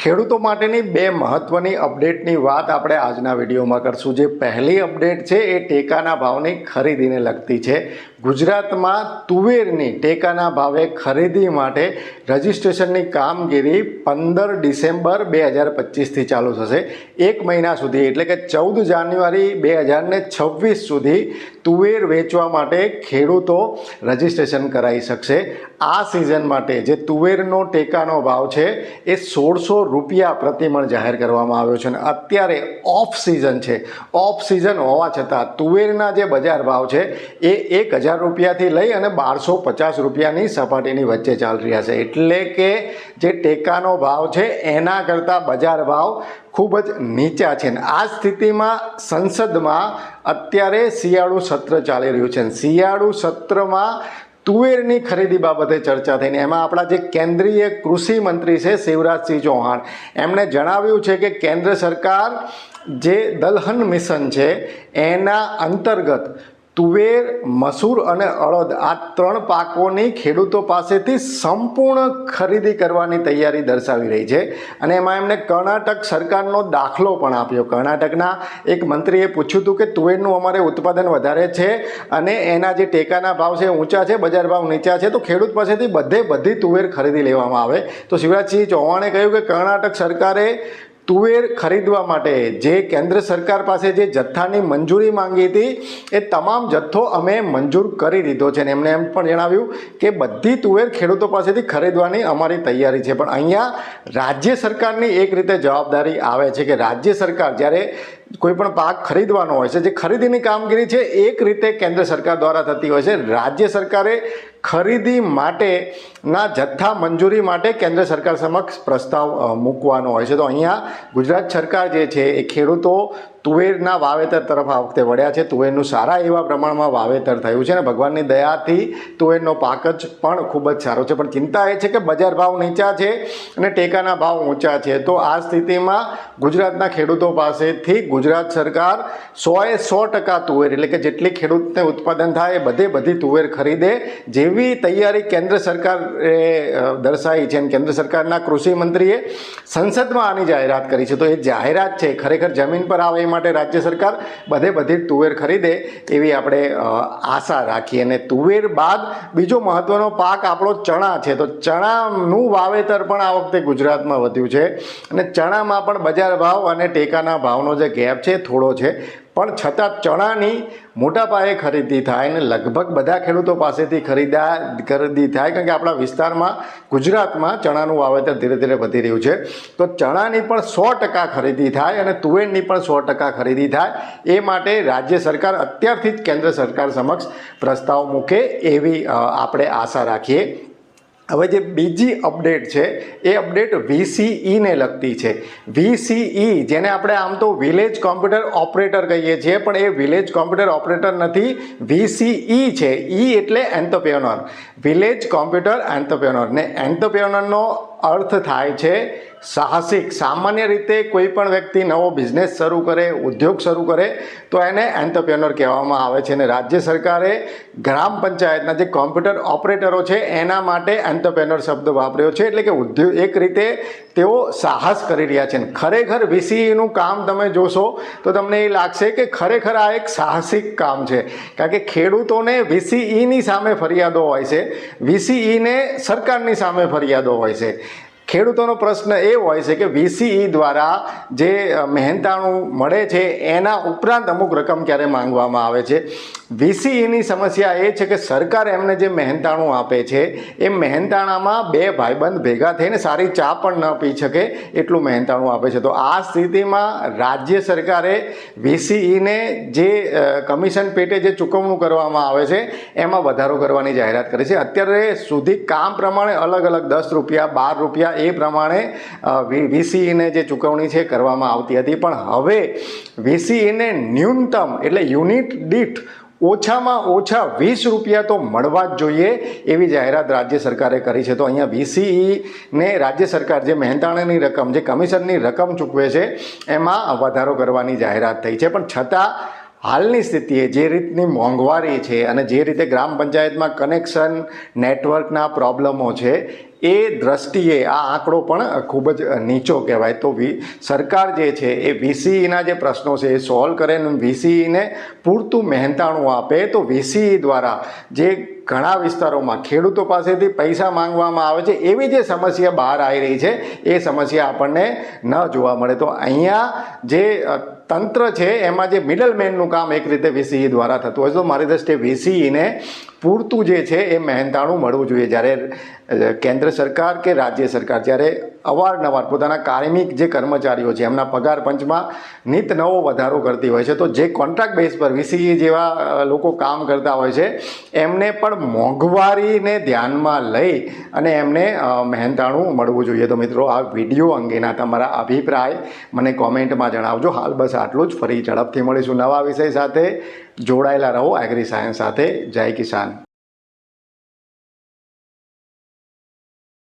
ખેડૂતો માટેની બે મહત્વની અપડેટની વાત આપણે આજના વિડીયોમાં કરશું। જે પહેલી અપડેટ છે એ ટેકાના ભાવની ખરીદીને લગતી છે। ગુજરાતમાં તુવેરની ટેકાના ભાવે ખરીદી માટે રજિસ્ટ્રેશનની કામગીરી 15 ડિસેમ્બર 2025થી ચાલુ થશે। એક મહિના સુધી એટલે કે 14 જાન્યુઆરી 2026 સુધી તુવેર વેચવા માટે ખેડૂતો રજિસ્ટ્રેશન કરાવી શકશે। આ સિઝન માટે જે તુવેરનો ટેકાનો ભાવ છે એ 1600 રૂપિયા પ્રતિમણ જાહેર કરવામાં આવ્યો છે। અને અત્યારે ઓફ સિઝન છે। ઓફ સિઝન હોવા છતાં તુવેરના જે બજાર ભાવ છે એ 1000 રૂપિયાથી લઈ અને 1250 રૂપિયાની સપાટીની વચ્ચે ચાલી રહ્યા છે। એટલે કે જે ટેકાનો ભાવ છે એના કરતાં બજાર ભાવ ખૂબ જ નીચા છે। આ સ્થિતિમાં સંસદમાં અત્યારે શિયાળુ સત્ર ચાલી રહ્યું છે। શિયાળુ સત્રમાં તુવેરની ખરીદી બાબતે ચર્ચા થઈને એમાં આપણા જે કેન્દ્રીય કૃષિ મંત્રી છે શિવરાજસિંહ ચૌહાણ એમણે જણાવ્યું છે કે કેન્દ્ર સરકાર જે દલહન મિશન છે એના અંતર્ગત તુવેર, મસૂર અને અડદ આ 3 પાકોની ખેડૂતો પાસેથી સંપૂર્ણ ખરીદી કરવાની તૈયારી દર્શાવી રહી છે। અને એમાં એમણે કર્ણાટક સરકારનો દાખલો પણ આપ્યો। કર્ણાટકના એક મંત્રીએ પૂછ્યું હતું કે તુવેરનું અમારે ઉત્પાદન વધારે છે અને એના જે ટેકાના ભાવ છે ઊંચા છે, બજાર ભાવ નીચા છે, તો ખેડૂત પાસેથી બધી તુવેર ખરીદી લેવામાં આવે। તો શિવરાજસિંહ ચૌહાણે કહ્યું કે કર્ણાટક સરકારે તુવેર ખરીદવા માટે જે કેન્દ્ર સરકાર પાસે જે જથ્થાની મંજૂરી માંગી હતી એ તમામ જથ્થો અમે મંજૂર કરી દીધો છે। અને એમણે એમ પણ જણાવ્યું કે બધી તુવેર ખેડૂતો પાસેથી ખરીદવાની અમારી તૈયારી છે। પણ અહીંયા રાજ્ય સરકારની એક રીતે જવાબદારી આવે છે કે રાજ્ય સરકાર જ્યારે કોઈ પણ પાક ખરીદવાનો હોય છે, જે ખરીદીની કામગીરી છે એક રીતે કેન્દ્ર સરકાર દ્વારા થતી હોય છે। રાજ્ય સરકારે ખરીદી માટેના જથ્થા મંજૂરી માટે કેન્દ્ર સરકાર સમક્ષ પ્રસ્તાવ મૂકવાનો હોય છે। તો અહીંયા ગુજરાત સરકાર જે છે એ ખેડૂતો તુવેરના વાવેતર તરફ આ વખતે વળ્યા છે। તુવેરનું સારા એવા પ્રમાણમાં વાવેતર થયું છે અને ભગવાનની દયાથી તુવેરનો પાક જ પણ ખૂબ જ સારો છે। પણ ચિંતા એ છે કે બજાર ભાવ નીચા છે અને ટેકાના ભાવ ઊંચા છે। તો આ સ્થિતિમાં ગુજરાતના ખેડૂતો પાસેથી ગુજરાત સરકાર 100% તુવેર એટલે કે જેટલી ખેડૂતને ઉત્પાદન થાય એ બધી તુવેર ખરીદે જેવી તૈયારી કેન્દ્ર સરકારે દર્શાવી છે। અને કેન્દ્ર સરકારના કૃષિ મંત્રીએ સંસદમાં આની જાહેરાત કરી છે। તો એ જાહેરાત છે ખરેખર જમીન પર આવે એ માટે રાજ્ય સરકાર બધી તુવેર ખરીદે એવી આપણે આશા રાખીએ। અને તુવેર બાદ બીજો મહત્વનો પાક આપણો ચણા છે। તો ચણાનું વાવેતર પણ આ વખતે ગુજરાતમાં વધ્યું છે અને ચણામાં પણ બજાર ભાવ અને ટેકાના ભાવનો જે ગેપ છે થોડો છે, પણ છતાં ચણાની મોટા પાયે ખરીદી થાય અને લગભગ બધા ખેડૂતો પાસેથી ખરીદી થાય, કારણ કે આપણા વિસ્તારમાં ગુજરાતમાં ચણાનું વાવેતર ધીરે ધીરે વધી રહ્યું છે। તો ચણાની પણ 100% ખરીદી થાય અને તુવેરની પણ 100% ખરીદી થાય એ માટે રાજ્ય સરકાર અત્યારથી જ કેન્દ્ર સરકાર સમક્ષ પ્રસ્તાવ મૂકે એવી આપણે આશા રાખીએ। હવે જે બીજી અપડેટ છે એ અપડેટ VCE ને લગતી છે। VCE જેને આપણે આમ તો વિલેજ કોમ્પ્યુટર ઓપરેટર કહીએ છીએ, પણ એ વિલેજ કોમ્પ્યુટર ઓપરેટર નથી, VCE છે। એટલે એન્ટરપ્રેન્યોર, વિલેજ કોમ્પ્યુટર એન્ટરપ્રેન્યોર। ને એન્ટરપ્રેન્યોરનો અર્થ થાય છે સાહસિક। સામાન્ય રીતે કોઈ પણ વ્યક્તિ નવો બિઝનેસ શરૂ કરે, ઉદ્યોગ શરૂ કરે તો એને એન્ટરપ્રેન્યોર કહેવામાં આવે છે। અને રાજ્ય સરકારે ગ્રામ પંચાયતના જે કોમ્પ્યુટર ઓપરેટરો છે એના માટે એન્ટરપ્રેન્યોર શબ્દ વાપર્યો છે। એટલે કે ઉદ્યોગ એક રીતે તેઓ સાહસ કરી રહ્યા છે। ખરેખર VCEનું કામ તમે જોશો તો તમને એ લાગશે કે ખરેખર આ એક સાહસિક કામ છે, કારણ કે ખેડૂતોને VCEની સામે ફરિયાદો હોય છે, VCEને સરકારની સામે ફરિયાદો હોય છે। ખેડૂતોનો પ્રશ્ન એ હોય છે કે VCE દ્વારા જે મહેનતાણું મળે છે એના ઉપરાંત અમુક રકમ ક્યારે માંગવામાં આવે છે। VCEની સમસ્યા એ છે કે સરકાર એમને જે મહેનતાણું આપે છે એ મહેનતાણામાં બે ભાઈબંધ ભેગા થઈને સારી ચા પણ ન પી શકે એટલું મહેનતાણું આપે છે। તો આ સ્થિતિમાં રાજ્ય સરકારે VCEને જે કમિશન પેટે જે ચૂકવણું કરવામાં આવે છે એમાં વધારો કરવાની જાહેરાત કરી છે। અત્યારે સુધી કામ પ્રમાણે અલગ 10 રૂપિયા, 12 રૂપિયા એ પ્રમાણે VCEને જે ચૂકવણી છે કરવામાં આવતી હતી, પણ હવે VCEને ન્યૂનતમ એટલે યુનિટ દીઠ ઓછામાં ઓછા 20 રૂપિયા તો મળવા જ જોઈએ એવી જાહેરાત રાજ્ય સરકારે કરી છે। તો અહીંયા VCEને રાજ્ય સરકાર જે મહેનતાણાની રકમ, જે કમિશનની રકમ ચૂકવે છે એમાં વધારો કરવાની જાહેરાત થઈ છે। પણ છતાં હાલની સ્થિતિએ જે રીતની મોંઘવારી છે અને જે રીતે ગ્રામ પંચાયતમાં કનેક્શન નેટવર્કના પ્રોબ્લેમો છે એ દ્રષ્ટિએ આ આંકડો પણ ખૂબ જ નીચો કહેવાય. તો સરકાર જે છે એ વીસીઈના જે પ્રશ્નો છે એ સોલ્વ કરે અને વીસીઈને પૂરતું મહેનતાણું આપે તો વીસીઈ દ્વારા જે ઘણા વિસ્તારોમાં ખેડૂતો પાસેથી પૈસા માંગવામાં આવે છે એવી જે સમસ્યા બહાર આવી રહી છે એ સમસ્યા આપણને ન જોવા મળે. તો અહીંયા જે તંત્ર છે એમાં જે મિડલમેનનું કામ એક રીતે વીસીઈ દ્વારા થતું હોય તો મારી દ્રષ્ટિએ વીસીઈને પૂરતું જે છે એ મહેનતાણું મળવું જોઈએ. જ્યારે કેન્દ્ર સરકાર કે રાજ્ય સરકાર જ્યારે અવારનવાર પોતાના કાર્મિક જે કર્મચારીઓ છે એમના પગાર પંચમાં નિત નવો વધારો કરતી હોય છે તો જે કોન્ટ્રાક્ટ બેઝ પર વીસીઈ જેવા લોકો કામ કરતા હોય છે એમને પણ મોંઘવારીને ધ્યાનમાં લઈ અને એમને મહેનતાણું મળવું જોઈએ. તો મિત્રો આ વિડીયો અંગેના તમારા અભિપ્રાય મને કોમેન્ટમાં જણાવજો. હાલ બસ આટલું જ. ફરી ઝડપથી મળીશું નવા વિષય સાથે. જોડાયેલા રહો એગ્રી સાયન્સ સાથે. જય કિસાન.